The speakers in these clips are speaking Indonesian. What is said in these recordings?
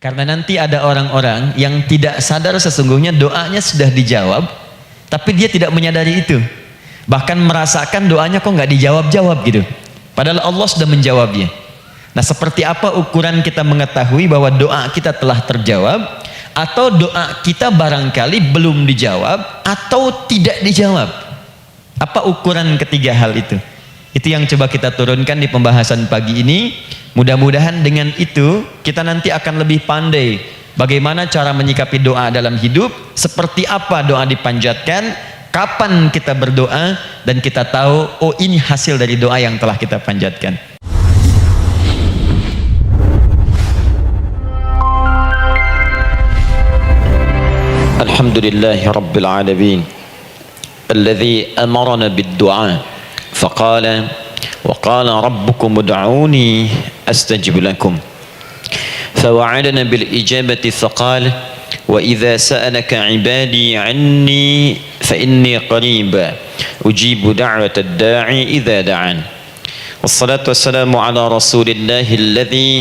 Karena nanti ada orang-orang yang tidak sadar sesungguhnya doanya sudah dijawab, tapi dia tidak menyadari itu. Bahkan merasakan doanya kok nggak dijawab-jawab gitu. Padahal Allah sudah menjawabnya. Nah, seperti apa ukuran kita mengetahui bahwa doa kita telah terjawab, atau doa kita barangkali belum dijawab, atau tidak dijawab? Apa ukuran ketiga hal itu? Itu yang coba kita turunkan di pembahasan pagi ini. Mudah-mudahan dengan itu kita nanti akan lebih pandai bagaimana cara menyikapi doa dalam hidup, seperti apa doa dipanjatkan, kapan kita berdoa, dan kita tahu oh ini hasil dari doa yang telah kita panjatkan. Alhamdulillahi Rabbil Alamin alladhi amarana bid-du'a faqala wa qala rabbukum ud'uni astajib lakum fawa'adana bil ijabati faqala wa idza sa'alaka 'ibadi 'anni fa inni qarib ujibu da'wata ad-da'i idza da'an wassalatu wassalamu ala rasulillahi alladhi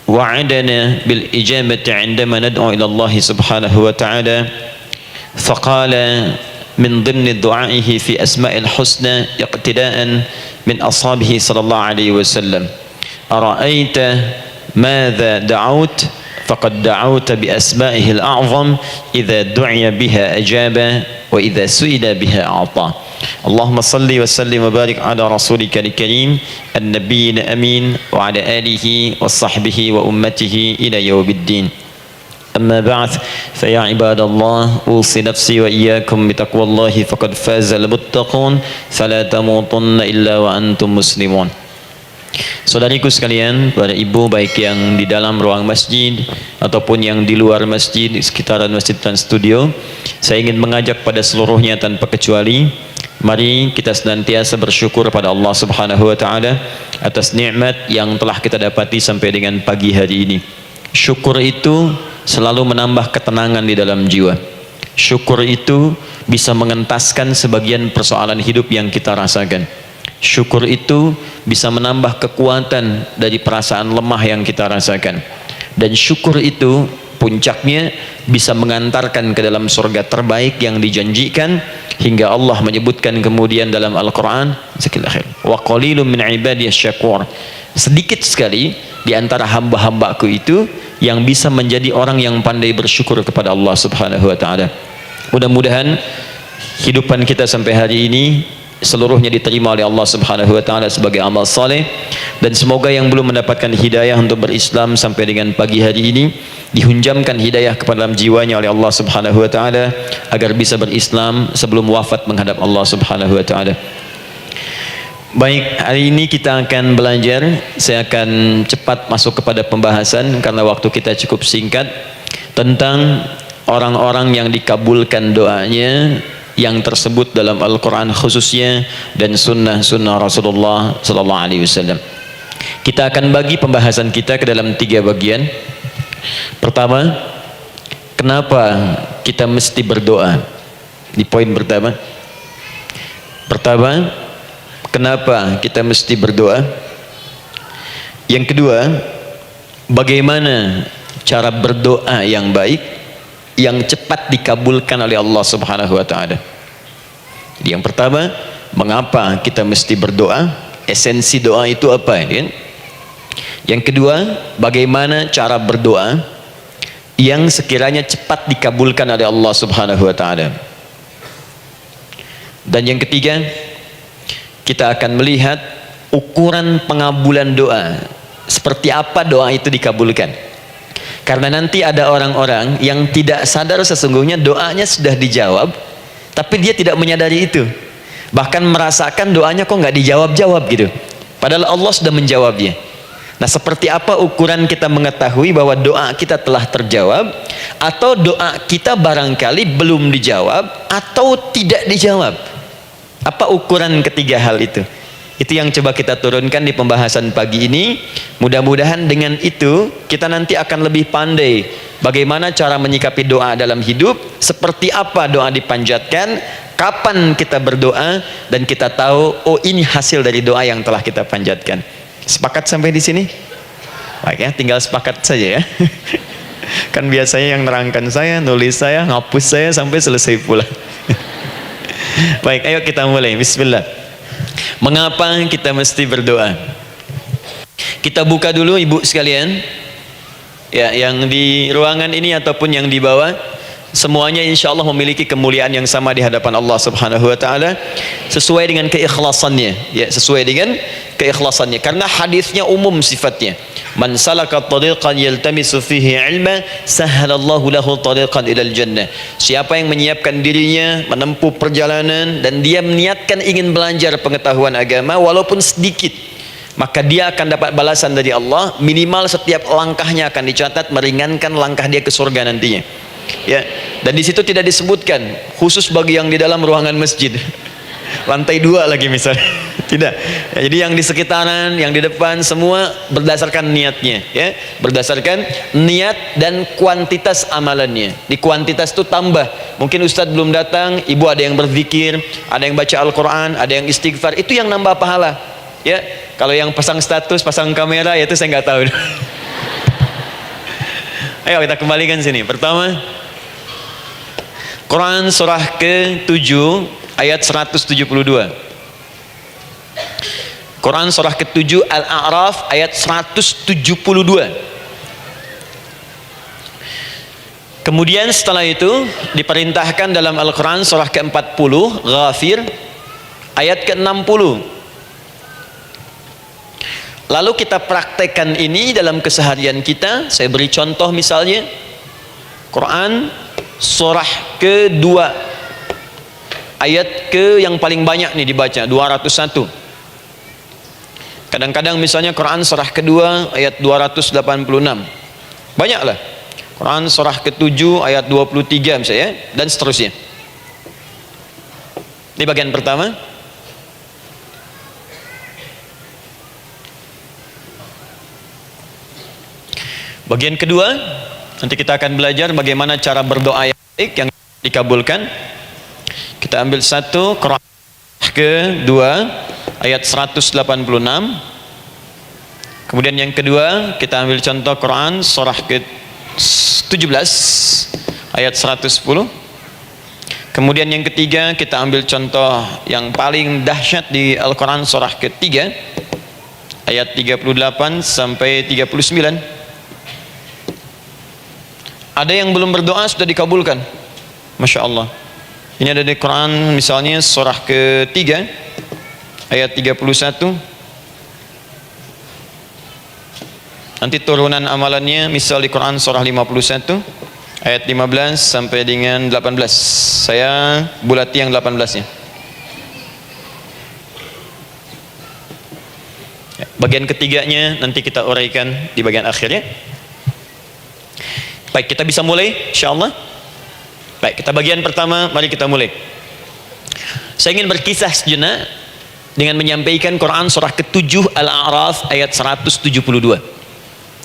وعدنا بالإجابة عندما ندعو إلى الله سبحانه وتعالى فقال من ضمن دعائه في أسماء الحسنى اقتداء من أصحابه صلى الله عليه وسلم أرأيت ماذا دعوت فقد دعوت بأسمائه الأعظم إذا دعي بها أجاب وإذا سئل بها أعطى اللهم صل وسلم وبارك على رسولك الكريم النبي الأمين وعلى آله وصحبه وأمته إلى يوم الدين أما بعد فيا عباد الله أوصي نفسي وإياكم بتقوى الله فقد فاز المتقون فلا تموتن إلا وأنتم مسلمون. Saudariku sekalian, para ibu baik yang di dalam ruang masjid ataupun yang di luar masjid, di sekitaran masjid dan studio, saya ingin mengajak pada seluruhnya tanpa kecuali, mari kita senantiasa bersyukur pada Allah Subhanahu wa taala atas nikmat yang telah kita dapati sampai dengan pagi hari ini. Syukur itu selalu menambah ketenangan di dalam jiwa. Syukur itu bisa mengentaskan sebagian persoalan hidup yang kita rasakan. Syukur itu bisa menambah kekuatan dari perasaan lemah yang kita rasakan. Dan syukur itu puncaknya bisa mengantarkan ke dalam surga terbaik yang dijanjikan, hingga Allah menyebutkan kemudian dalam Al-Quran, wa qalilun min ibadiyas syakur, sedikit sekali di antara hamba-hambaku itu yang bisa menjadi orang yang pandai bersyukur kepada Allah Subhanahu wa taala. Mudah-mudahan hidupan kita sampai hari ini seluruhnya diterima oleh Allah Subhanahu wa taala sebagai amal saleh, dan semoga yang belum mendapatkan hidayah untuk berislam sampai dengan pagi hari ini dihunjamkan hidayah kepada dalam jiwanya oleh Allah Subhanahu wa taala agar bisa berislam sebelum wafat menghadap Allah Subhanahu wa taala. Baik, hari ini kita akan belajar, saya akan cepat masuk kepada pembahasan karena waktu kita cukup singkat, tentang orang-orang yang dikabulkan doanya yang tersebut dalam Al-Quran khususnya dan sunnah-sunnah Rasulullah Sallallahu Alaihi Wasallam. Kita akan bagi pembahasan kita ke dalam 3 bagian. Pertama, kenapa kita mesti berdoa? Di poin pertama. Pertama, kenapa kita mesti berdoa? Yang kedua, bagaimana cara berdoa yang baik yang cepat dikabulkan oleh Allah Subhanahu wa taala. Jadi yang pertama, mengapa kita mesti berdoa? Esensi doa itu apa, kan? Yang kedua, bagaimana cara berdoa yang sekiranya cepat dikabulkan oleh Allah Subhanahu wa taala. Dan yang ketiga, kita akan melihat ukuran pengabulan doa. Seperti apa doa itu dikabulkan? Karena nanti ada orang-orang yang tidak sadar sesungguhnya doanya sudah dijawab, tapi dia tidak menyadari itu. Bahkan merasakan doanya kok nggak dijawab-jawab gitu. Padahal Allah sudah menjawabnya. Nah, seperti apa ukuran kita mengetahui bahwa doa kita telah terjawab, atau doa kita barangkali belum dijawab, atau tidak dijawab? Apa ukuran ketiga hal itu? Itu yang coba kita turunkan di pembahasan pagi ini. Mudah-mudahan dengan itu kita nanti akan lebih pandai bagaimana cara menyikapi doa dalam hidup, seperti apa doa dipanjatkan, kapan kita berdoa, dan kita tahu oh ini hasil dari doa yang telah kita panjatkan. Sepakat sampai di sini? Baik ya, tinggal sepakat saja ya. Kan biasanya yang nerangkan saya, nulis saya, ngapus saya sampai selesai pula. Baik, ayo kita mulai. Bismillah. Mengapa kita mesti berdoa? Kita buka dulu ibu sekalian, ya, yang di ruangan ini ataupun yang di bawah, semuanya insya Allah memiliki kemuliaan yang sama di hadapan Allah Subhanahu wa taala sesuai dengan keikhlasannya, ya, sesuai dengan keikhlasannya, karena hadisnya umum sifatnya. Man salaka tariqan yaltamisu fihi ilma sahhalallahu lahu tariqan ilal jannah. Siapa yang menyiapkan dirinya menempuh perjalanan dan dia meniatkan ingin belajar pengetahuan agama walaupun sedikit, maka dia akan dapat balasan dari Allah. Minimal setiap langkahnya akan dicatat meringankan langkah dia ke surga nantinya. Ya, dan di situ tidak disebutkan khusus bagi yang di dalam ruangan masjid, lantai 2 lagi misalnya, tidak. Ya, jadi yang di sekitaran, yang di depan semua berdasarkan niatnya, ya, berdasarkan niat dan kuantitas amalannya. Di kuantitas itu tambah. Mungkin Ustadz belum datang, ibu ada yang berzikir, ada yang baca Al-Quran, ada yang istighfar, itu yang nambah pahala. Ya, kalau yang pasang status, pasang kamera, ya itu saya nggak tahu. Ayo kita kembalikan sini. Pertama, Quran surah ke-7 ayat 172. Quran surah ke-7 Al-A'raf ayat 172. Kemudian setelah itu diperintahkan dalam Al-Quran surah ke-40 Ghafir ayat ke-60. Lalu kita praktekkan ini dalam keseharian kita. Saya beri contoh misalnya Quran surah ke-2 ayat ke yang paling banyak nih dibaca 201. Kadang-kadang misalnya Quran surah ke-2 ayat 286. Banyaklah. Quran surah ke-7 ayat 23 misalnya, dan seterusnya. Ini bagian pertama. Bagian kedua, nanti kita akan belajar bagaimana cara berdoa yang baik yang dikabulkan. Kita ambil satu, Quran ke-2 ayat 186. Kemudian yang kedua, kita ambil contoh Quran surah ke-17 ayat 110. Kemudian yang ketiga, kita ambil contoh yang paling dahsyat di Al-Quran surah ke-3 ayat 38 sampai 39. Ada yang belum berdoa sudah dikabulkan, Masya Allah. Ini ada di Quran misalnya surah ke-3 ayat 31. Nanti turunan amalannya misal di Quran surah 51 ayat 15 sampai dengan 18. Saya bulati yang 18-nya. Bagian ketiganya nanti kita uraikan di bagian akhirnya. Baik, kita bisa mulai insyaallah. Baik, kita bagian pertama, mari kita mulai. Saya ingin berkisah sejenak dengan menyampaikan Quran surah ke-7 Al-A'raf ayat 172.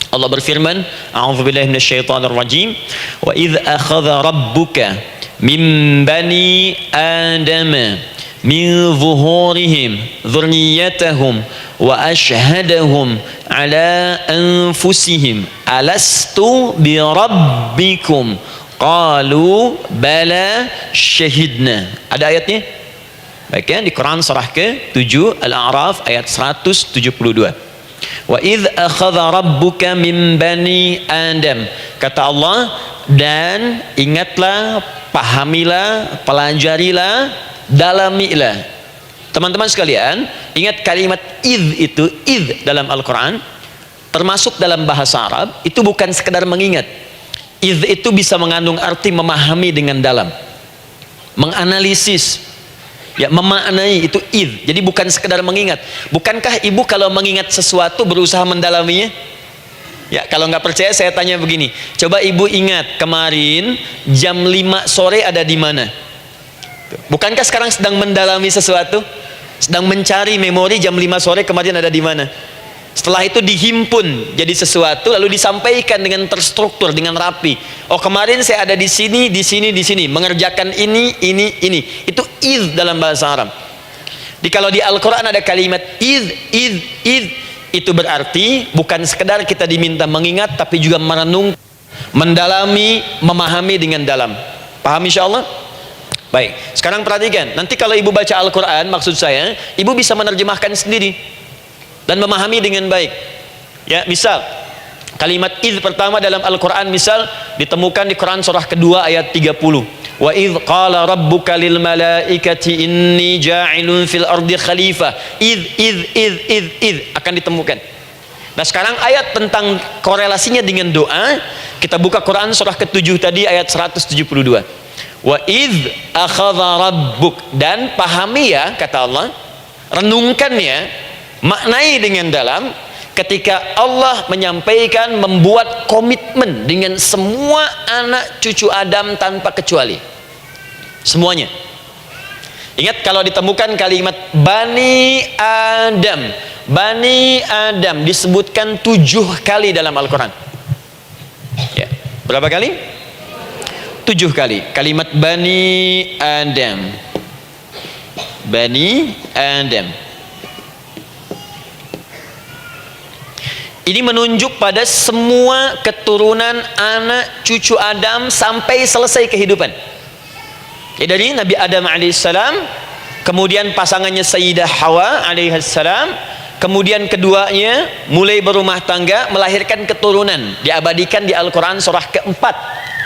Allah berfirman, a'udzubillahi minasyaitonir rajim, wa idz akhadha rabbuka min bani adama min zuhurihim dzurriyyatahum wa ashhadahum ala anfusihim alastu bi rabbikum qalu bala syahidna. Ada ayatnya? Baik ya, di Quran surah ke-7 Al-A'raf ayat 172. Wa idz akhadha rabbuka min bani adam, kata Allah, dan ingatlah, pahamilah, pelajarilah, dalamilah. Teman-teman sekalian, ingat kalimat idz itu, idz dalam Al-Quran termasuk dalam bahasa Arab itu bukan sekedar mengingat. Idz itu bisa mengandung arti memahami dengan dalam, menganalisis, ya, memaknai, itu idz. Jadi bukan sekedar mengingat. Bukankah ibu kalau mengingat sesuatu berusaha mendalaminya? Ya, kalau nggak percaya saya tanya begini, coba ibu ingat kemarin jam 5 sore ada di mana? Bukankah sekarang sedang mendalami sesuatu? Sedang mencari memori jam 5 sore kemarin ada di mana? Setelah itu dihimpun jadi sesuatu, lalu disampaikan dengan terstruktur, dengan rapi. Oh, kemarin saya ada di sini, di sini, di sini, mengerjakan ini. Itu idz dalam bahasa Arab. Kalau di Al-Quran ada kalimat idz, Itu berarti bukan sekedar kita diminta mengingat, tapi juga merenung, mendalami, memahami dengan dalam. Paham insyaallah? Baik, sekarang perhatikan. Nanti kalau ibu baca Al-Quran, maksud saya, ibu bisa menerjemahkan sendiri dan memahami dengan baik. Ya, misal kalimat idz pertama dalam Al-Quran misal ditemukan di Quran surah kedua ayat 30. Wa idz qala rabbuka lil malaikati inni ja'ilun fil ardi khalifah. Idz akan ditemukan. Nah, sekarang ayat tentang korelasinya dengan doa, kita buka Quran surah ke-7 tadi ayat 172. Wa idz akhadha rabbuk, dan pahami ya kata Allah, renungkan ya, maknai dengan dalam ketika Allah menyampaikan, membuat komitmen dengan semua anak cucu Adam tanpa kecuali, semuanya. Ingat kalau ditemukan kalimat Bani Adam, Bani Adam disebutkan 7 kali dalam Al-Quran. Ya, berapa kali? 7 kali kalimat Bani Adam, Bani Adam. Ini menunjuk pada semua keturunan anak cucu Adam sampai selesai kehidupan. Ya, dari Nabi Adam alaihissalam, kemudian pasangannya Sayyidah Hawa alaihissalam, kemudian keduanya mulai berumah tangga, melahirkan keturunan, diabadikan di Al-Quran surah keempat,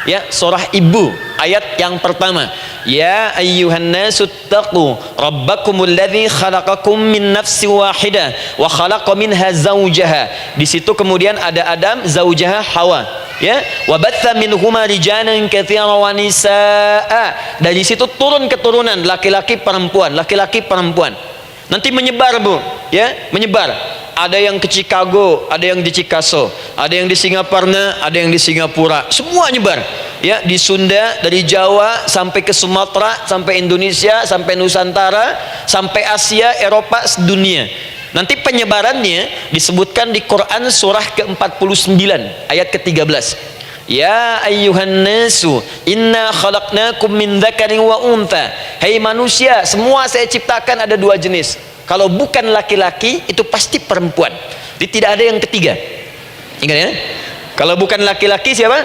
ya, surah Ibu, ayat yang pertama. Ya ayyuhan nasu taqu rabbakumul ladzi khalaqakum min nafsin wahidah wa khalaqa minha zawjaha. Di situ kemudian ada Adam, zawjaha Hawa, ya, wa batha minhuma rijalan katsiran wa nisaa. Dari situ turun keturunan laki-laki perempuan, laki-laki perempuan. Nanti menyebar, Bu, ya, menyebar. Ada yang ke Chicago, ada yang di Chicago, ada yang di Singaparna, ada yang di Singapura, semua nyebar. Ya, di Sunda, dari Jawa sampai ke Sumatera, sampai Indonesia, sampai Nusantara, sampai Asia, Eropa, sedunia. Nanti penyebarannya disebutkan di Quran surah ke-49 ayat ke-13. Ya ayyuhan nasu inna khalaqnakum min dzakarin wa untha. Hai manusia, semua saya ciptakan ada 2 jenis. Kalau bukan laki-laki itu pasti perempuan. Jadi tidak ada yang ketiga. Ingat ya? Kalau bukan laki-laki siapa?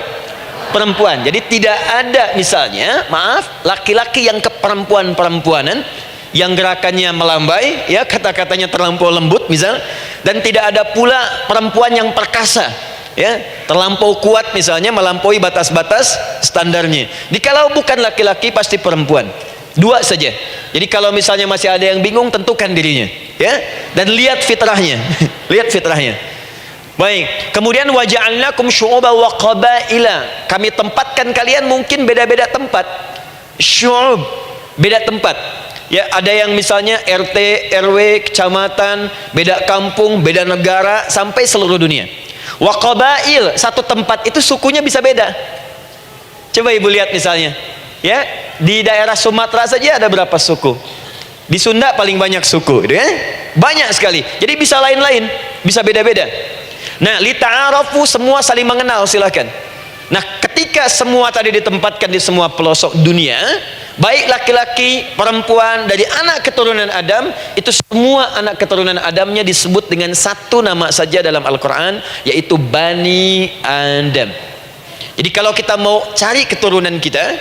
Perempuan. Jadi tidak ada misalnya, maaf, laki-laki yang keperempuan-perempuanan, yang gerakannya melambai, ya, kata-katanya terlampau lembut misal, dan tidak ada pula perempuan yang perkasa, ya, terlampau kuat misalnya, melampaui batas-batas standarnya. Kalau bukan laki-laki pasti perempuan. 2 saja. Jadi kalau misalnya masih ada yang bingung, tentukan dirinya, ya, dan lihat fitrahnya. Lihat fitrahnya. Baik, kemudian waja'alnakum syu'uban wa qabaila. Kami tempatkan kalian mungkin beda-beda tempat. Syu'ub, beda tempat. Ya, ada yang misalnya RT, RW, kecamatan, beda kampung, beda negara, sampai seluruh dunia. Wa qabail, satu tempat itu sukunya bisa beda. Coba ibu lihat misalnya, ya, di daerah Sumatera saja ada berapa suku? Di Sunda paling banyak suku, gitu ya? Banyak sekali. Jadi bisa lain-lain, bisa beda-beda. Nah, lita'arafu, semua saling mengenal, silakan. Nah, ketika semua tadi ditempatkan di semua pelosok dunia, baik laki-laki, perempuan, dari anak keturunan Adam, itu semua anak keturunan Adamnya disebut dengan satu nama saja dalam Al-Quran, yaitu Bani Adam. Jadi kalau kita mau cari keturunan kita,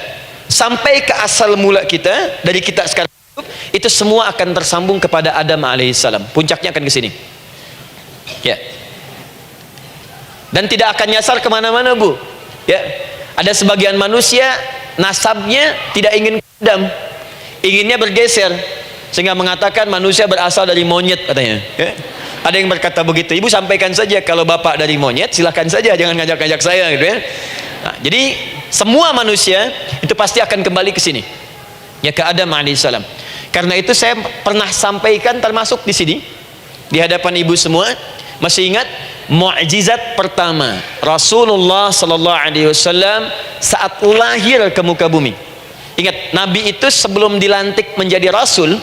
sampai ke asal mula kita, dari kita sekarang itu semua akan tersambung kepada Adam alaihissalam. Puncaknya akan ke sini, ya, dan tidak akan nyasar kemana-mana, Bu, ya. Ada sebagian manusia nasabnya tidak ingin ke Adam, inginnya bergeser, sehingga mengatakan manusia berasal dari monyet katanya, ya. Ada yang berkata begitu. Ibu sampaikan saja, kalau bapak dari monyet silahkan saja, jangan ngajak-ngajak saya, gitu ya. Nah, jadi semua manusia itu pasti akan kembali ke sini, ya, ke Adam alaihissalam. Karena itu saya pernah sampaikan, termasuk di sini di hadapan ibu semua, masih ingat mukjizat pertama Rasulullah sallallahu alaihi wasallam saat lahir ke muka bumi. Ingat, Nabi itu sebelum dilantik menjadi Rasul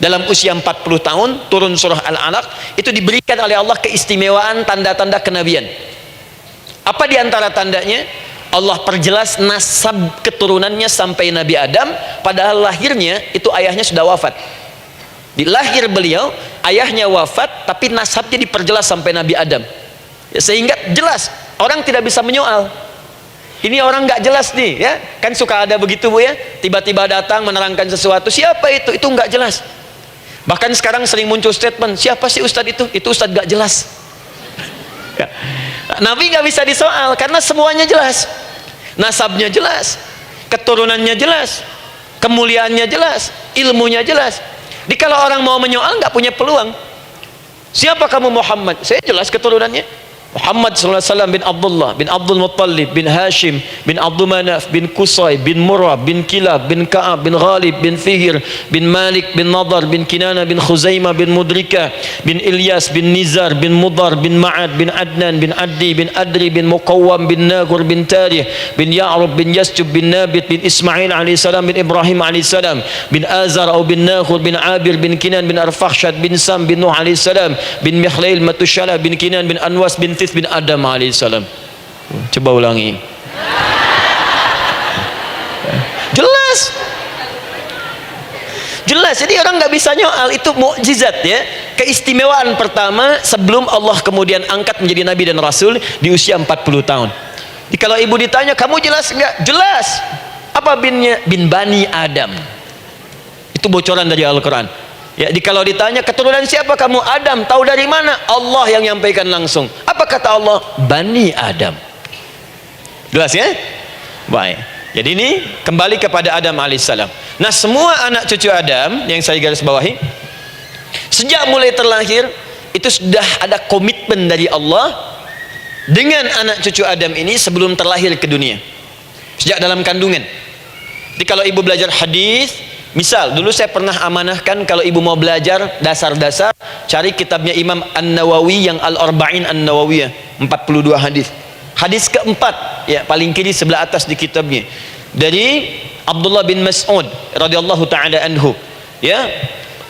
dalam usia 40 tahun, turun surah Al-Alaq, itu diberikan oleh Allah keistimewaan tanda-tanda kenabian. Apa di antara tandanya? Allah perjelas nasab keturunannya sampai Nabi Adam, padahal lahirnya itu ayahnya sudah wafat. Di lahir beliau, ayahnya wafat, tapi nasabnya diperjelas sampai Nabi Adam. Ya, sehingga jelas, orang tidak bisa menyoal. Ini orang nggak jelas nih, ya kan suka ada begitu Bu ya. Tiba-tiba datang menerangkan sesuatu, siapa itu? Itu nggak jelas. Bahkan sekarang sering muncul statement, siapa sih Ustadz itu? Itu Ustadz nggak jelas. Ya. Nabi nggak bisa disoal karena semuanya jelas. Nasabnya jelas, keturunannya jelas, kemuliaannya jelas, ilmunya jelas. Jadi kalau orang mau menyoal nggak punya peluang. Siapa kamu Muhammad? Saya jelas keturunannya. Muhammad SAW bin Abdullah bin Abdul Muttalib bin Hashim bin Abdul Manaf bin Qusay bin Murrah bin Kilab bin Ka'ab bin Ghalib bin Fihir bin Malik bin Nadar bin Kinana bin Khuzaimah bin Mudrika bin Ilyas bin Nizar bin Mudar bin Ma'ad bin Adnan bin Addi bin Adri bin Muqawwam bin Nagur bin Tarih bin Ya'rub bin Yasjub bin Nabit bin Ismail alaihissalam bin Ibrahim alaihissalam bin Azar atau bin Nakhur bin Abir bin Kinan bin Arfakhshad bin Sam bin Nuh alaihissalam bin Mikhlail Matushala bin Kinan bin Anwas bin bin Adam alaihissalam. Coba ulangi. Jelas. Jadi orang nggak bisa nyoal, itu mukjizat ya. Keistimewaan pertama sebelum Allah kemudian angkat menjadi nabi dan rasul di usia 40 tahun. Jadi kalau ibu ditanya, kamu jelas nggak? Jelas. Apa binnya? Bin Bani Adam. Itu bocoran dari Al-Quran. Ya, kalau ditanya keturunan siapa kamu? Adam. Tahu dari mana? Allah yang nyampaikan langsung. Apa kata Allah? Bani Adam. Jelas ya? Baik. Jadi ini kembali kepada Adam alaihissalam. Nah, semua anak cucu Adam yang saya garis bawahi, sejak mulai terlahir itu sudah ada komitmen dari Allah dengan anak cucu Adam ini sebelum terlahir ke dunia. Sejak dalam kandungan. Jadi kalau ibu belajar hadis, misal dulu saya pernah amanahkan kalau ibu mau belajar dasar-dasar, cari kitabnya Imam An-Nawawi yang Al-Arba'in An-Nawawiyah, 42 hadis. Hadis keempat, ya paling kiri sebelah atas di kitabnya, dari Abdullah bin Mas'ud radhiyallahu taala anhu. Ya,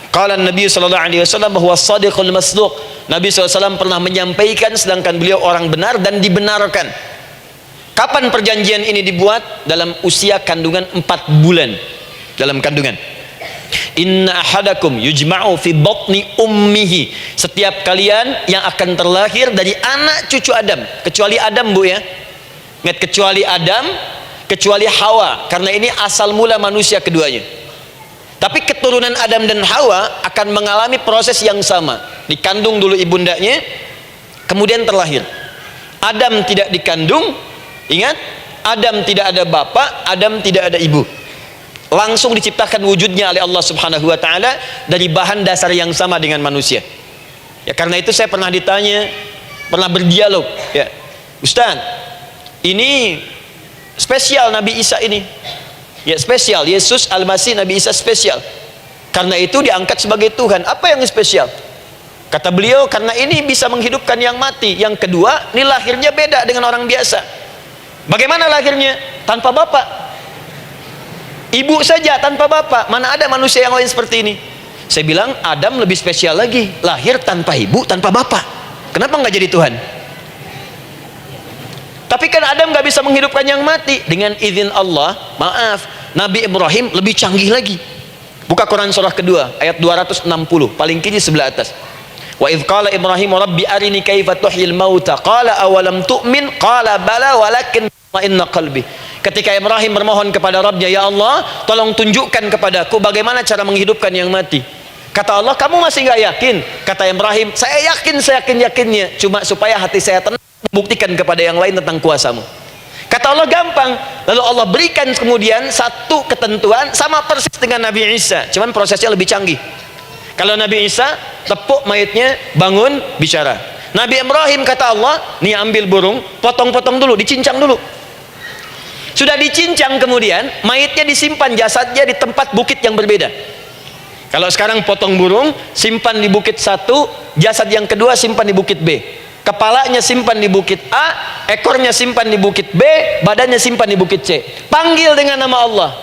qala Nabi sallallahu alaihi wasallam bahwa shadiqul masduq. Nabi SAW pernah menyampaikan sedangkan beliau orang benar dan dibenarkan. Kapan perjanjian ini dibuat? Dalam usia kandungan 4 bulan. Dalam kandungan. Inna ahadakum yujma'u fi batni ummihi. Setiap kalian yang akan terlahir dari anak cucu Adam, kecuali Adam Bu ya. Ingat, kecuali Adam, kecuali Hawa, karena ini asal mula manusia keduanya. Tapi keturunan Adam dan Hawa akan mengalami proses yang sama. Dikandung dulu ibundanya, kemudian terlahir. Adam tidak dikandung, ingat, Adam tidak ada bapak, Adam tidak ada ibu. Langsung diciptakan wujudnya oleh Allah Subhanahu wa taala dari bahan dasar yang sama dengan manusia. Ya, karena itu saya pernah ditanya, pernah berdialog, ya, Ustaz, ini spesial Nabi Isa ini. Ya, spesial, Yesus Al-Masih Nabi Isa spesial. Karena itu diangkat sebagai Tuhan. Apa yang spesial? Kata beliau, karena ini bisa menghidupkan yang mati. Yang kedua, ini lahirnya beda dengan orang biasa. Bagaimana lahirnya? Tanpa bapak. Ibu saja tanpa bapak. Mana ada manusia yang lain seperti ini? Saya bilang Adam lebih spesial lagi, lahir tanpa ibu, tanpa bapak. Kenapa nggak jadi Tuhan? Tapi kan Adam nggak bisa menghidupkan yang mati. Dengan izin Allah, maaf, Nabi Ibrahim lebih canggih lagi. Buka Quran surah kedua ayat 260, paling kiri sebelah atas. Wa idz qala Ibrahim rabbi arini kaifa tuhyil mauta qala awalam tu'min qala bala walakin ma'inna qalbi. Ketika Ibrahim bermohon kepada Rabbnya, ya Allah, tolong tunjukkan kepadaku bagaimana cara menghidupkan yang mati. Kata Allah, kamu masih nggak yakin? Kata Ibrahim, saya yakin, saya yakin-yakinnya, cuma supaya hati saya tenang, membuktikan kepada yang lain tentang kuasamu. Kata Allah, gampang. Lalu Allah berikan kemudian satu ketentuan sama persis dengan Nabi Isa, cuman prosesnya lebih canggih. Kalau Nabi Isa tepuk mayatnya, bangun, bicara. Nabi Ibrahim kata Allah, nih ambil burung, potong-potong dulu, dicincang dulu. Sudah dicincang, kemudian mayatnya disimpan, jasadnya di tempat bukit yang berbeda. Kalau sekarang potong burung, simpan di bukit satu, jasad yang kedua simpan di bukit B. Kepalanya simpan di bukit A, ekornya simpan di bukit B, badannya simpan di bukit C. Panggil dengan nama Allah.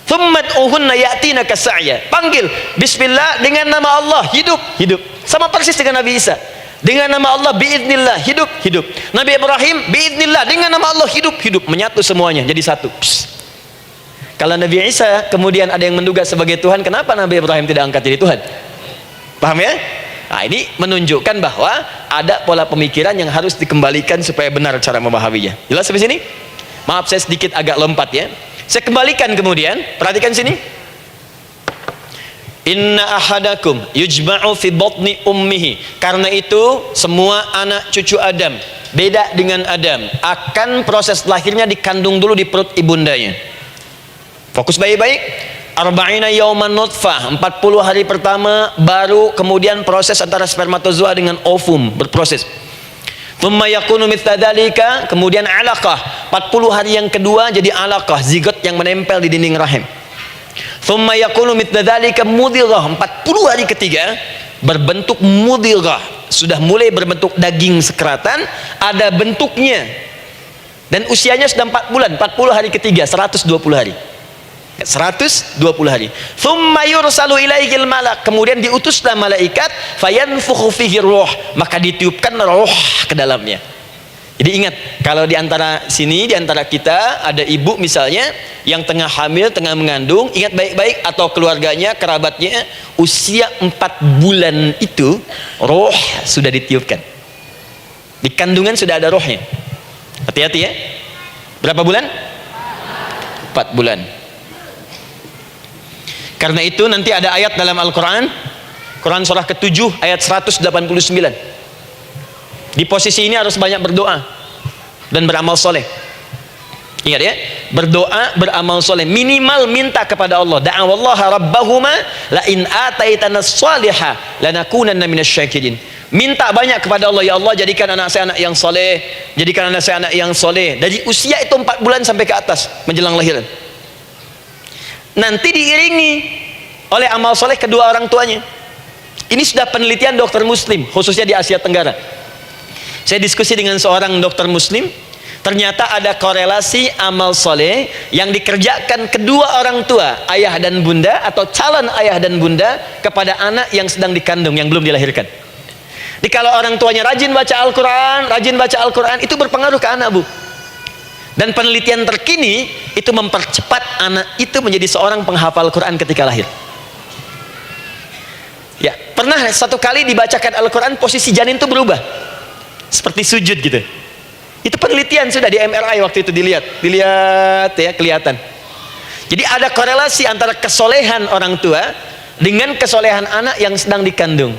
Thummat uhunna ya'tina kasa'ya. Panggil bismillah dengan nama Allah, hidup, hidup. Sama persis dengan Nabi Isa. Dengan nama Allah biiznillah, hidup, hidup. Nabi Ibrahim biiznillah, dengan nama Allah hidup, hidup. Menyatu semuanya jadi satu. Psst. Kalau Nabi Isa kemudian ada yang menduga sebagai Tuhan, kenapa Nabi Ibrahim tidak angkat jadi Tuhan? Paham ya? Nah, ini menunjukkan bahwa ada pola pemikiran yang harus dikembalikan supaya benar cara memahaminya. Jelas sampai sini? Maaf saya sedikit agak lompat ya. Saya kembalikan kemudian, perhatikan sini. Inna ahadakum yujma'u fi batni ummihi. Karena itu semua anak cucu Adam, beda dengan Adam, akan proses lahirnya dikandung dulu di perut ibundanya. Fokus baik-baik. Arba'ina yauman nutfah, 40 hari pertama baru kemudian proses antara spermatozoa dengan ovum berproses. Thumma yakunu mithla dzalika, kemudian alaqah. 40 hari yang kedua jadi alaqah, zigot yang menempel di dinding rahim. Thumma yakunu mithla dzalika mudghah, 40 hari ketiga berbentuk mudghah, sudah mulai berbentuk daging sekeratan, ada bentuknya. Dan usianya sudah 4 bulan, 40 hari ketiga, 120 hari. 120 hari. Thumma yursalu ilaihil malak, kemudian diutuslah malaikat, fayanfukhu fihi ruh, maka ditiupkan roh ke dalamnya. Jadi ingat, kalau di antara sini, di antara kita ada ibu misalnya yang tengah hamil, tengah mengandung, ingat baik-baik, atau keluarganya, kerabatnya, usia 4 bulan itu roh sudah ditiupkan. Di kandungan sudah ada rohnya. Hati-hati ya. Berapa bulan? 4 bulan. Karena itu nanti ada ayat dalam Al-Quran, Quran surah ke-7 ayat 189. Di posisi ini harus banyak berdoa dan beramal soleh. Ingat ya, berdoa, beramal soleh, minimal minta kepada Allah. Da'awallaha rabbahuma la in ataitana salihah lanakunanna minasyakirin. Minta banyak kepada Allah, ya Allah jadikan anak saya anak yang soleh, jadikan anak saya anak yang soleh. Dari usia itu 4 bulan sampai ke atas menjelang lahiran. Nanti diiringi oleh amal soleh kedua orang tuanya. Ini sudah penelitian dokter muslim, khususnya di Asia Tenggara. Saya diskusi dengan seorang dokter muslim, ternyata ada korelasi amal soleh yang dikerjakan kedua orang tua, ayah dan bunda atau calon ayah dan bunda, kepada anak yang sedang dikandung, yang belum dilahirkan. Jadi kalau orang tuanya rajin baca Al-Quran, itu berpengaruh ke anak, Bu. Dan penelitian terkini itu mempercepat anak itu menjadi seorang penghafal Quran ketika lahir. Ya, pernah satu kali dibacakan Al-Quran, posisi janin itu berubah seperti sujud gitu. Itu penelitian sudah di MRI waktu itu dilihat ya, kelihatan. Jadi ada korelasi antara kesolehan orang tua dengan kesolehan anak yang sedang dikandung.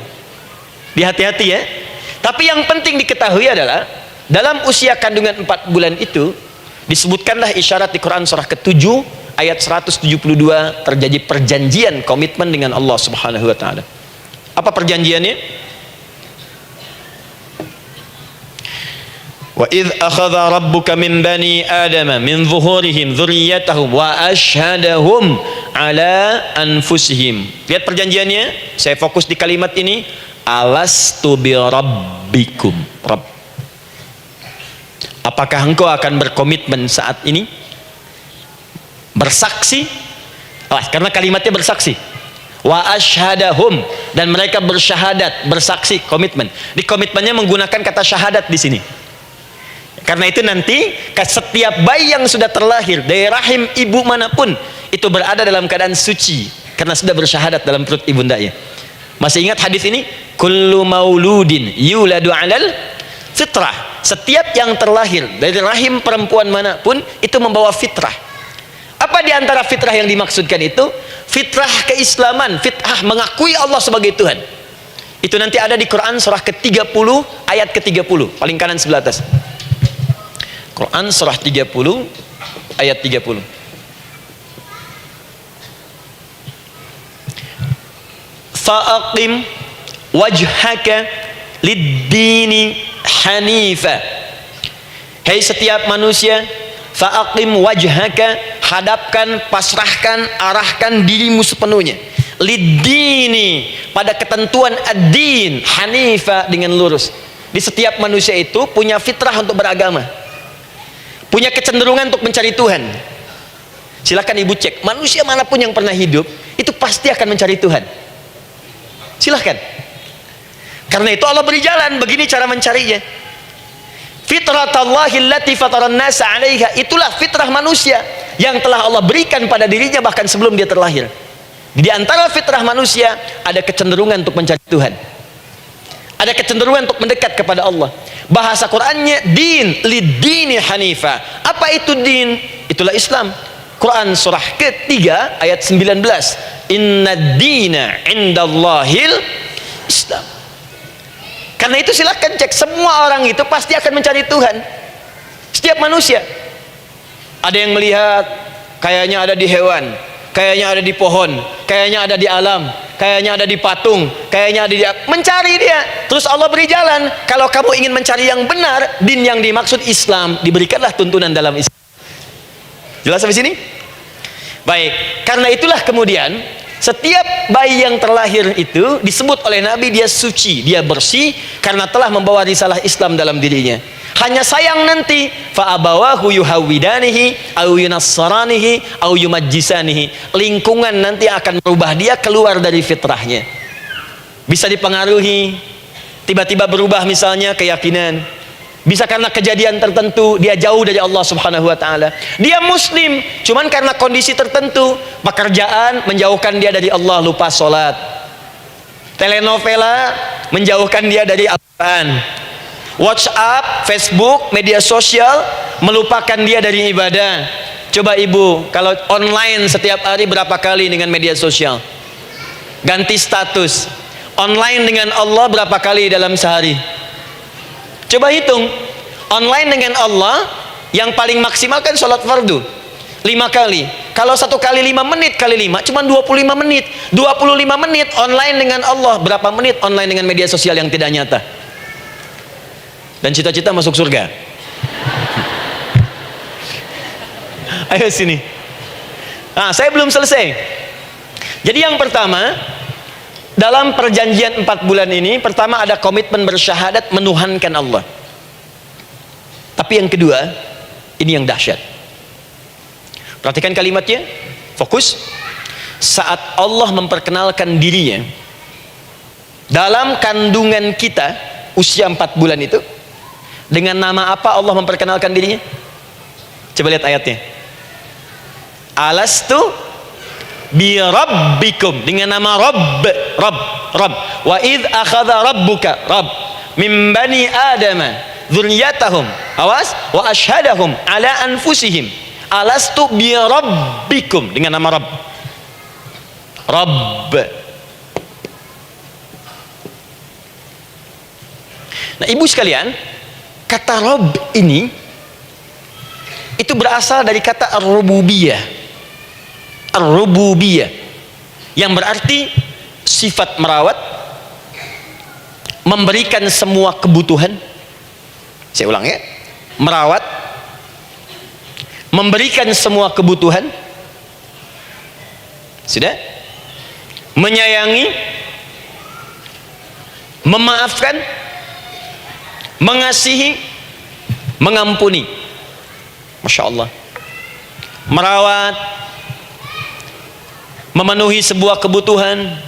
Hati-hati ya. Tapi yang penting diketahui adalah dalam usia kandungan 4 bulan itu disebutkanlah isyarat di Quran surah ke-7 ayat 172, terjadi perjanjian komitmen dengan Allah Subhanahu wa taala. Apa perjanjiannya? Wa idz akhadha rabbuka min bani adama min zuhurihim dzurriyyatahum wa ashhadahum ala anfusihim. Lihat perjanjiannya, saya fokus di kalimat ini, alastu bi rabbikum. Rabb, apakah engkau akan berkomitmen saat ini bersaksi? Karena kalimatnya bersaksi. Wa asyhadahum, dan mereka bersyahadat, bersaksi, komitmen. Di komitmennya menggunakan kata syahadat di sini. Karena itu nanti setiap bayi yang sudah terlahir dari rahim ibu manapun itu berada dalam keadaan suci karena sudah bersyahadat dalam perut ibundanya. Masih ingat hadis ini? Kullu mauludin yuladu 'alal fitrah. Setiap yang terlahir dari rahim perempuan manapun itu membawa fitrah. Apa di antara fitrah yang dimaksudkan itu? Fitrah keislaman, fitrah mengakui Allah sebagai Tuhan. Itu nanti ada di Quran surah ke-30 ayat ke-30, paling kanan sebelah atas. Quran surah 30 ayat 30. Fa'aqim wajhaka lid-dini hanifa. Hei setiap manusia, fa'aqim wajhaka, hadapkan, pasrahkan, arahkan dirimu sepenuhnya, lid-dini, pada ketentuan ad-din, hanifa, dengan lurus. Di setiap manusia itu punya fitrah untuk beragama, punya kecenderungan untuk mencari Tuhan. Silakan ibu cek, manusia manapun yang pernah hidup itu pasti akan mencari Tuhan. Silahkan. Karena itu Allah beri jalan, begini cara mencarinya. Fitratallahi allati fataran nasa 'alaiha, itulah fitrah manusia. yang telah Allah berikan pada dirinya bahkan sebelum dia terlahir. Di antara fitrah manusia ada kecenderungan untuk mencari Tuhan, ada kecenderungan untuk mendekat kepada Allah. Bahasa Qur'annya din, lid-dini hanifa. Apa itu din? Itulah Islam. Quran surah ketiga ayat 19. Inna dina indallahil Islam. Karena itu silakan cek, semua orang itu pasti akan mencari Tuhan. Setiap manusia. Ada yang melihat kayaknya ada di hewan, kayaknya ada di pohon, kayaknya ada di alam, kayaknya ada di patung, kayaknya ada di... mencari dia. Terus Allah beri jalan. Kalau kamu ingin mencari yang benar, din yang dimaksud Islam, diberikanlah tuntunan dalam Islam. Jelas sampai sini? Baik, karena itulah kemudian setiap bayi yang terlahir itu disebut oleh Nabi dia suci, dia bersih karena telah membawa risalah Islam dalam dirinya. Hanya sayang nanti fa abawahu yuhawidanihi au yunassaranihi au yumajjisanihi. Lingkungan nanti akan merubah dia keluar dari fitrahnya. Bisa dipengaruhi, tiba-tiba berubah misalnya keyakinan. Bisa karena kejadian tertentu dia jauh dari Allah Subhanahu wa taala. Dia muslim, cuman karena kondisi tertentu, pekerjaan menjauhkan dia dari Allah, lupa sholat. Telenovela menjauhkan dia dari Al-Quran. WhatsApp, Facebook, media sosial melupakan dia dari ibadah. Coba ibu, kalau online setiap hari berapa kali dengan media sosial? Ganti status. Online dengan Allah berapa kali dalam sehari? Coba hitung. Online dengan Allah yang paling maksimal kan sholat fardu 5 kali. Kalau 1 kali 5 menit kali 5 cuma 25 menit. 25 menit online dengan Allah. Berapa menit online dengan media sosial yang tidak nyata? Dan cita-cita masuk surga. Ayo sini. Nah, saya belum selesai. Jadi yang pertama, dalam perjanjian 4 bulan ini, pertama ada komitmen bersyahadat menuhankan Allah. Tapi yang kedua, ini yang dahsyat. Perhatikan kalimatnya, fokus. Saat Allah memperkenalkan dirinya dalam kandungan kita, usia 4 bulan itu, dengan nama apa Allah memperkenalkan dirinya? Coba lihat ayatnya. Alastu bi rabbikum, dengan nama Rabb. Wa id akhadha rabbuka min bani adama dzurriyyatahum, awas, wa ashhadahum ala anfusihim alastu bi rabbikum, dengan nama Rabb. Nah, ibu sekalian, kata Rabb ini itu berasal dari kata ar-rububiyah. Ar-rububiyah yang berarti sifat merawat, memberikan semua kebutuhan. Saya ulang ya, merawat, memberikan semua kebutuhan, sudah, menyayangi, memaafkan, mengasihi, mengampuni. Masya Allah. Merawat, memenuhi sebuah kebutuhan,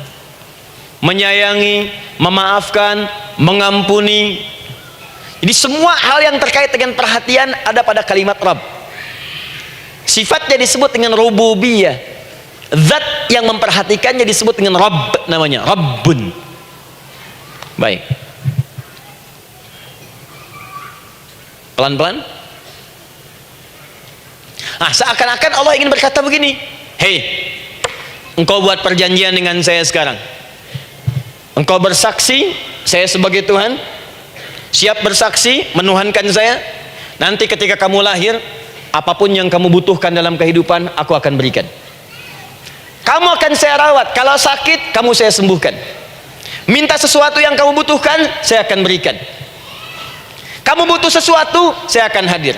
menyayangi, memaafkan, mengampuni. Jadi semua hal yang terkait dengan perhatian ada pada kalimat Rabb. Sifatnya disebut dengan rububiyah. Zat yang memperhatikannya disebut dengan Rabb, namanya Rabbun. Baik. Pelan-pelan. Nah, seakan-akan Allah ingin berkata begini, hei, engkau buat perjanjian dengan saya sekarang. Engkau bersaksi, saya sebagai Tuhan, siap bersaksi, menuhankan saya. Nanti ketika kamu lahir, apapun yang kamu butuhkan dalam kehidupan, aku akan berikan. Kamu akan saya rawat. Kalau sakit, kamu saya sembuhkan. Minta sesuatu yang kamu butuhkan, saya akan berikan. Kamu butuh sesuatu, saya akan hadir.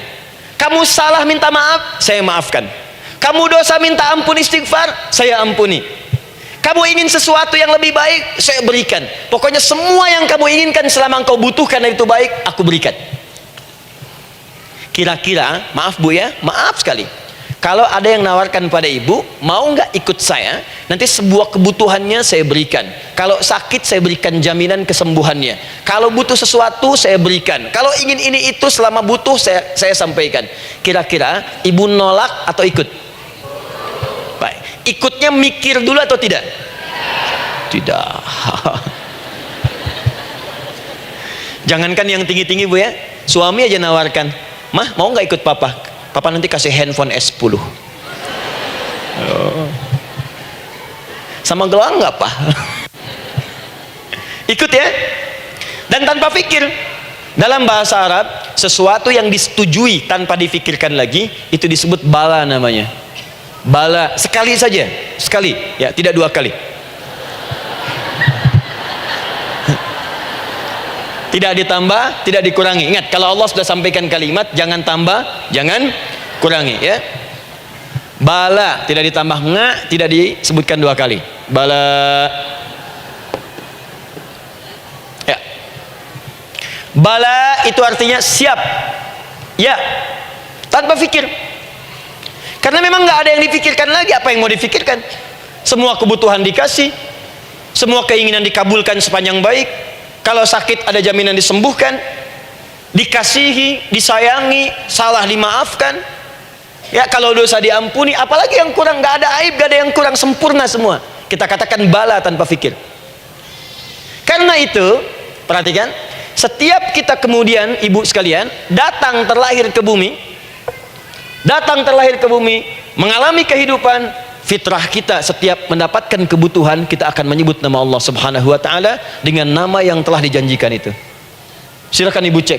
Kamu salah minta maaf, saya maafkan. Kamu dosa minta ampun istighfar, saya ampuni. Kamu ingin sesuatu yang lebih baik, saya berikan. Pokoknya semua yang kamu inginkan selama engkau butuhkan dan itu baik, aku berikan. Kira-kira, maaf bu ya, maaf sekali, Kalau ada yang nawarkan pada ibu, mau nggak ikut saya? Nanti sebuah kebutuhannya saya berikan. Kalau sakit saya berikan jaminan kesembuhannya. Kalau butuh sesuatu saya berikan. Kalau ingin ini itu selama butuh saya sampaikan. Kira-kira ibu nolak atau ikut? Baik. Ikutnya mikir dulu atau tidak? Tidak. Jangankan yang tinggi-tinggi bu ya, suami aja nawarkan, mah mau nggak ikut papa? Papa nanti kasih handphone S10. Sama gelang nggak pak? Ikut ya. Dan tanpa pikir. Dalam bahasa Arab, sesuatu yang disetujui tanpa difikirkan lagi, itu disebut bala namanya. Bala, sekali saja, sekali, ya tidak dua kali. Tidak ditambah, tidak dikurangi. Ingat, kalau Allah sudah sampaikan kalimat, jangan tambah, jangan kurangi ya. Bala tidak ditambah, nggak tidak disebutkan dua kali. Bala. Ya. Bala itu artinya siap. Ya. Tanpa pikir. Karena memang nggak ada yang dipikirkan lagi. Apa yang mau dipikirkan? Semua kebutuhan dikasih, semua keinginan dikabulkan sepanjang baik. Kalau sakit ada jaminan disembuhkan, dikasihi, disayangi, salah dimaafkan. Ya kalau dosa diampuni, apalagi yang kurang, nggak ada aib, nggak ada yang kurang, sempurna semua. Kita katakan bala tanpa fikir. Karena itu, perhatikan, setiap kita kemudian ibu sekalian datang terlahir ke bumi, mengalami kehidupan. Fitrah kita setiap mendapatkan kebutuhan, kita akan menyebut nama Allah Subhanahu wa ta'ala dengan nama yang telah dijanjikan itu. Silakan ibu cek.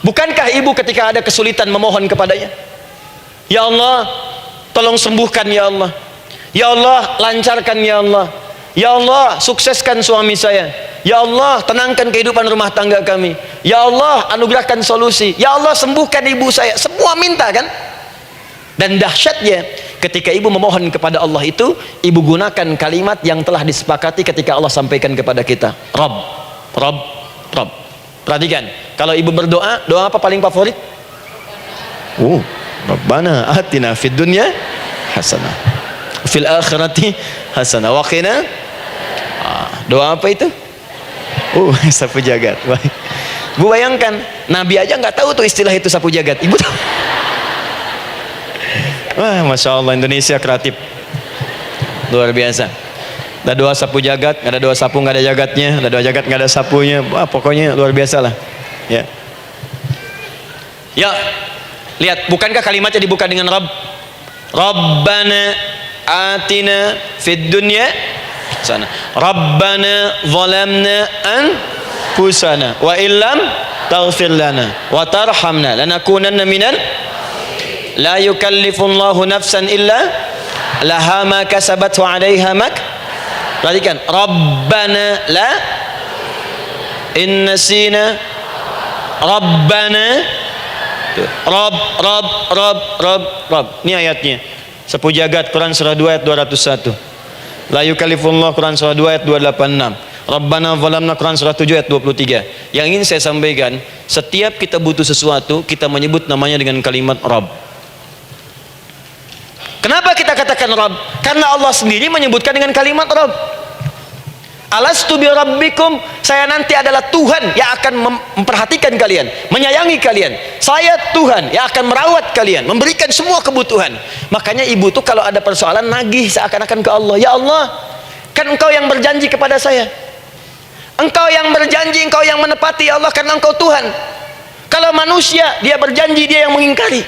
Bukankah ibu ketika ada kesulitan memohon kepadanya, ya Allah tolong sembuhkan ya Allah, ya Allah lancarkan ya Allah, ya Allah sukseskan suami saya, ya Allah tenangkan kehidupan rumah tangga kami, ya Allah anugerahkan solusi, ya Allah sembuhkan ibu saya. Semua minta kan? Dan dahsyatnya ketika ibu memohon kepada Allah itu, ibu gunakan kalimat yang telah disepakati ketika Allah sampaikan kepada kita. Rabb, Rabb, Rabb. Perhatikan, kalau ibu berdoa, doa apa paling favorit? Rabbana atina fid dunya hasanah, fil akhirati hasanah, wa qina. Doa apa itu? Sapu jagat. Bu bayangkan, Nabi aja nggak tahu tuh istilah itu sapu jagat. Ibu tahu? Wah, Masya Allah, Indonesia kreatif luar biasa. Ada doa sapu jagat, nggak ada doa sapu nggak ada jagatnya, ada doa jagat nggak ada sapunya. Wah, pokoknya luar biasa lah ya. Ya, lihat, bukankah kalimatnya dibuka dengan Rabb? Rabbana atina fid dunya sana, Rabbana zalamna anfusana wa illam taghfir lana wa tarhamna lanakunanna minal. La yukallifullahu nafsan illa laha ma kasabat wa 'alaiha mak. Perhatikan, Rabbana la in nasina Rabbana. Rabb. Ini ayatnya. Sapu jagat Quran surah 2 ayat 201. La yukallifullahu Quran surah 2 ayat 286. Rabbana zalamna Quran surah 7 ayat 23. Yang ingin saya sampaikan, setiap kita butuh sesuatu, kita menyebut namanya dengan kalimat Rabb. Kenapa kita katakan Rabb? Karena Allah sendiri menyebutkan dengan kalimat Rabb. Alastu bi rabbikum, saya nanti adalah Tuhan yang akan memperhatikan kalian, menyayangi kalian. Saya Tuhan yang akan merawat kalian, memberikan semua kebutuhan. Makanya ibu tuh kalau ada persoalan nagih seakan-akan ke Allah. Ya Allah, kan engkau yang berjanji kepada saya, engkau yang berjanji, engkau yang menepati ya Allah, karena engkau Tuhan. Kalau manusia, dia berjanji, dia yang mengingkari,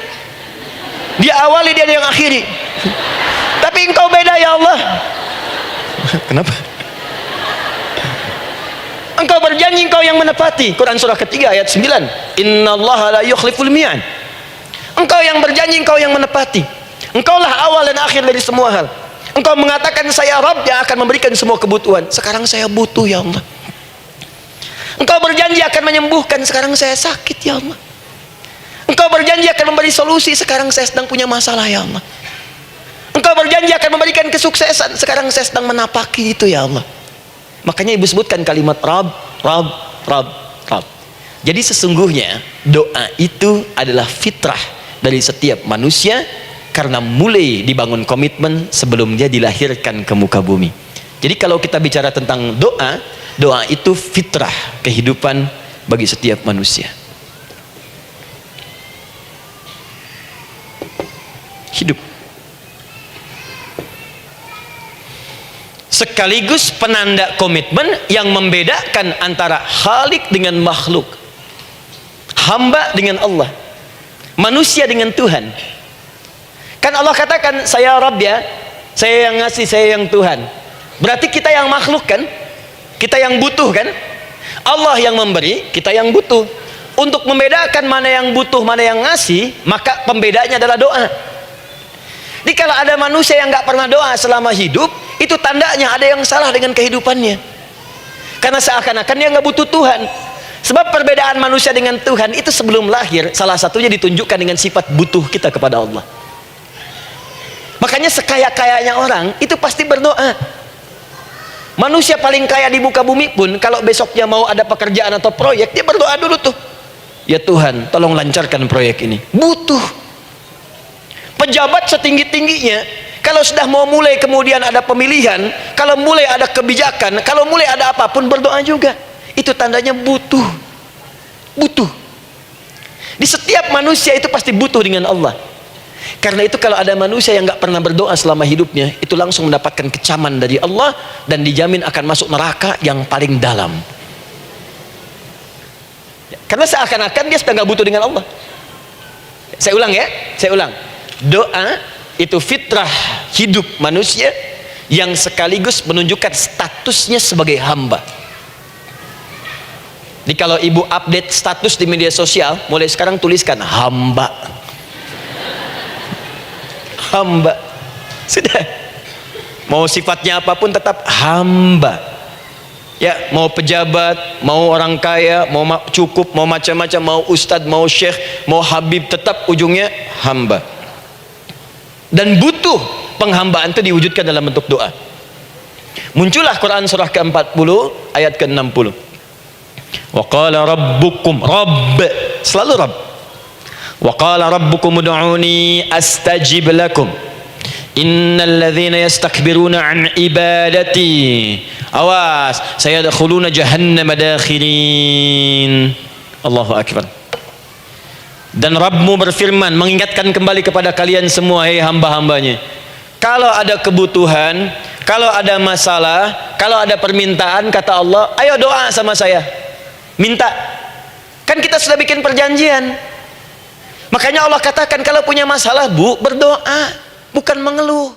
dia awali, dia yang akhiri. Tapi engkau beda ya Allah. Kenapa? Engkau berjanji, engkau yang menepati. Quran surah ketiga ayat 9. Innallaha la yukhliful mi'ad. Engkau yang berjanji, engkau yang menepati. Engkaulah awal dan akhir dari semua hal. Engkau mengatakan saya Rabb yang akan memberikan semua kebutuhan. Sekarang saya butuh ya Allah. Engkau berjanji akan menyembuhkan, sekarang saya sakit ya Allah. Engkau berjanji akan memberi solusi, sekarang saya sedang punya masalah ya Allah. Engkau berjanji akan memberikan kesuksesan, sekarang saya sedang menapaki itu ya Allah. Makanya ibu sebutkan kalimat Rabb, Rabb, Rabb, Rabb. Jadi sesungguhnya doa itu adalah fitrah dari setiap manusia karena mulai dibangun komitmen sebelum dia dilahirkan ke muka bumi. Jadi kalau kita bicara tentang doa, doa itu fitrah kehidupan bagi setiap manusia. Hidup. Sekaligus penanda komitmen yang membedakan antara Khalik dengan makhluk, hamba dengan Allah, manusia dengan Tuhan. Kan Allah katakan, saya Rabb ya, saya yang ngasih, saya yang Tuhan. Berarti kita yang makhluk kan, kita yang butuh kan. Allah yang memberi, kita yang butuh. Untuk membedakan mana yang butuh, mana yang ngasih, maka pembedanya adalah doa. Jadi kalau ada manusia yang nggak pernah doa selama hidup, itu tandanya ada yang salah dengan kehidupannya. Karena seakan-akan dia nggak butuh Tuhan. Sebab perbedaan manusia dengan Tuhan itu sebelum lahir, salah satunya ditunjukkan dengan sifat butuh kita kepada Allah. Makanya sekaya-kayanya orang itu pasti berdoa. Manusia paling kaya di muka bumi pun kalau besoknya mau ada pekerjaan atau proyek, dia berdoa dulu tuh, ya Tuhan tolong lancarkan proyek ini. Butuh. Pejabat setinggi-tingginya, kalau sudah mau mulai kemudian ada pemilihan, kalau mulai ada kebijakan, kalau mulai ada apapun, berdoa juga. Itu tandanya butuh. Butuh. Di setiap manusia itu pasti butuh dengan Allah. Karena itu kalau ada manusia yang nggak pernah berdoa selama hidupnya, itu langsung mendapatkan kecaman dari Allah dan dijamin akan masuk neraka yang paling dalam. Karena seakan-akan dia sudah nggak butuh dengan Allah. Saya ulang ya, saya ulang. Doa itu fitrah hidup manusia yang sekaligus menunjukkan statusnya sebagai hamba. Jadi kalau ibu update status di media sosial, mulai sekarang tuliskan hamba. Hamba. Sudah. Mau sifatnya apapun tetap hamba. Ya, mau pejabat, mau orang kaya, mau cukup, mau macam-macam, mau ustadz, mau syekh, mau habib, tetap ujungnya hamba. Dan butuh penghambaan itu diwujudkan dalam bentuk doa. Muncullah Quran surah ke-40 ayat ke-60. Wa qala rabbukum, Rabb, selalu Rabb. Wa qala rabbukum ud'uni astajib lakum. Innal ladzina yastakbiruna an ibadati, awas, sayadkhuluna jahannam dakhirin. Allahu akbar. Dan Rabbmu berfirman, mengingatkan kembali kepada kalian semua, hei hamba-hambanya, kalau ada kebutuhan, kalau ada masalah, kalau ada permintaan, kata Allah, ayo doa sama saya, minta. Kan kita sudah bikin perjanjian. Makanya Allah katakan, kalau punya masalah bu, berdoa, bukan mengeluh.